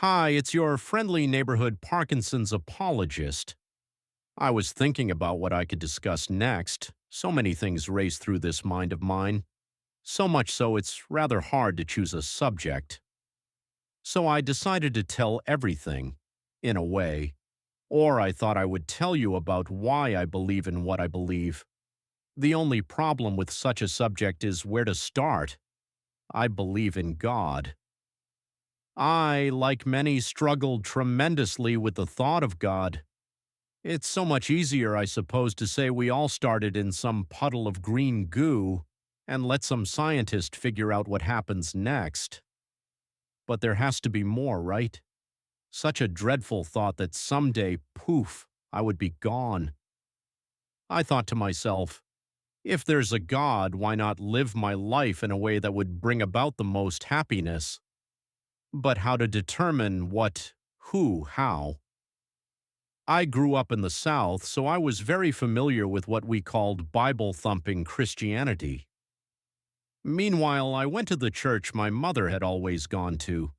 Hi, it's your friendly neighborhood Parkinson's apologist. I was thinking about what I could discuss next. So many things race through this mind of mine. So much so it's rather hard to choose a subject. So I decided to tell everything, in a way. Or I thought I would tell you about why I believe in what I believe. The only problem with such a subject is where to start. I believe in God. I, like many, struggled tremendously with the thought of God. It's so much easier, I suppose, to say we all started in some puddle of green goo and let some scientist figure out what happens next. But there has to be more, right? Such a dreadful thought that someday, poof, I would be gone. I thought to myself, if there's a God, why not live my life in a way that would bring about the most happiness? But how to determine what, who, how? I grew up in the South, so I was very familiar with what we called Bible-thumping Christianity. Meanwhile, I went to the church my mother had always gone to.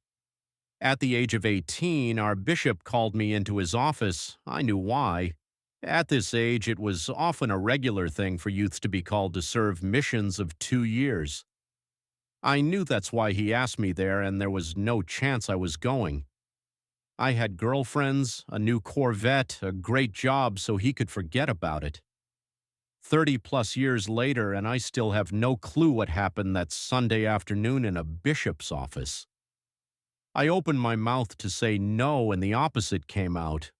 At the age of 18, our bishop called me into his office. I knew why. At this age, it was often a regular thing for youths to be called to serve missions of 2 years. I knew that's why he asked me there, and there was no chance I was going. I had girlfriends, a new Corvette, a great job so he could forget about it. 30-plus years later, and I still have no clue what happened that Sunday afternoon in a bishop's office. I opened my mouth to say no, and the opposite came out.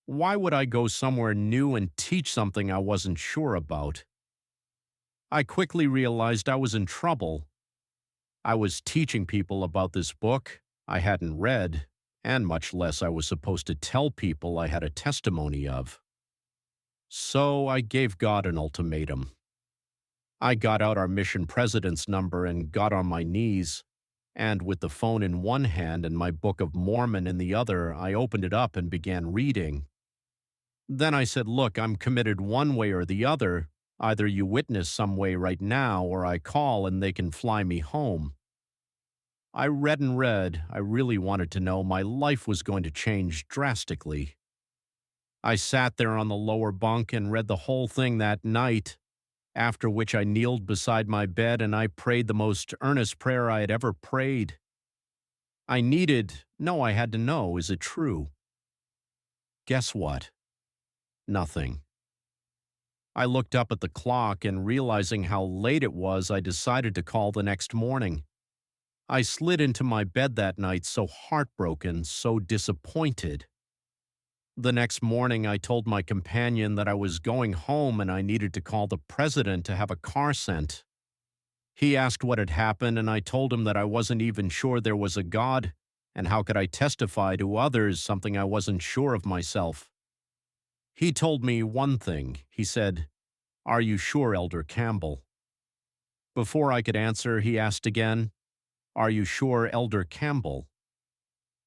Why would I go somewhere new and teach something I wasn't sure about? I quickly realized I was in trouble. I was teaching people about this book I hadn't read, and much less I was supposed to tell people I had a testimony of. So I gave God an ultimatum. I got out our mission president's number and got on my knees, and with the phone in one hand and my Book of Mormon in the other, I opened it up and began reading. Then I said, look, I'm committed one way or the other. Either you witness some way right now, or I call and they can fly me home. I read and read. I really wanted to know. My life was going to change drastically. I sat there on the lower bunk and read the whole thing that night, after which I kneeled beside my bed and I prayed the most earnest prayer I had ever prayed. I had to know, is it true? Guess what? Nothing. I looked up at the clock and realizing how late it was, I decided to call the next morning. I slid into my bed that night so heartbroken, so disappointed. The next morning, I told my companion that I was going home and I needed to call the president to have a car sent. He asked what had happened, and I told him that I wasn't even sure there was a God, and how could I testify to others something I wasn't sure of myself. He told me one thing. He said, "Are you sure, Elder Campbell?" Before I could answer, he asked again, "Are you sure, Elder Campbell?"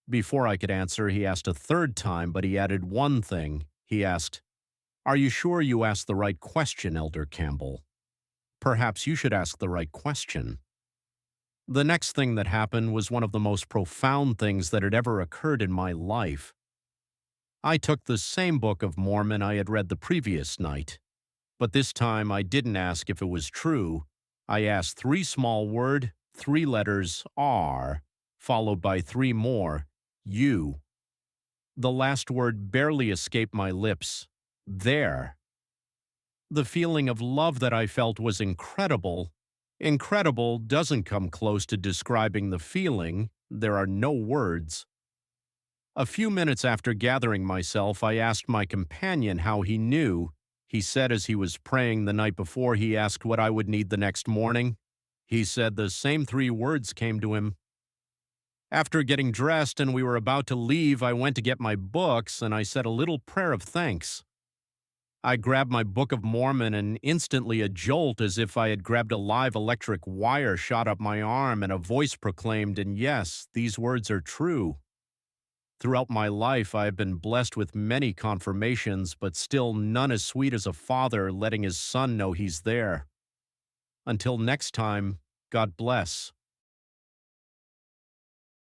Before I could answer, he asked a third time, but he added one thing. He asked, "Are you sure you asked the right question, Elder Campbell? Perhaps you should ask the right question." The next thing that happened was one of the most profound things that had ever occurred in my life. I took the same Book of Mormon I had read the previous night, but this time I didn't ask if it was true. I asked three small word, three letters, R, followed by three more, U. The last word barely escaped my lips. There. The feeling of love that I felt was incredible. Incredible doesn't come close to describing the feeling. There are no words. A few minutes after gathering myself, I asked my companion how he knew. He said as he was praying the night before, he asked what I would need the next morning. He said the same three words came to him. After getting dressed and we were about to leave, I went to get my books and I said a little prayer of thanks. I grabbed my Book of Mormon and instantly a jolt as if I had grabbed a live electric wire shot up my arm and a voice proclaimed, and yes, these words are true. Throughout my life, I have been blessed with many confirmations, but still none as sweet as a father letting his son know he's there. Until next time, God bless.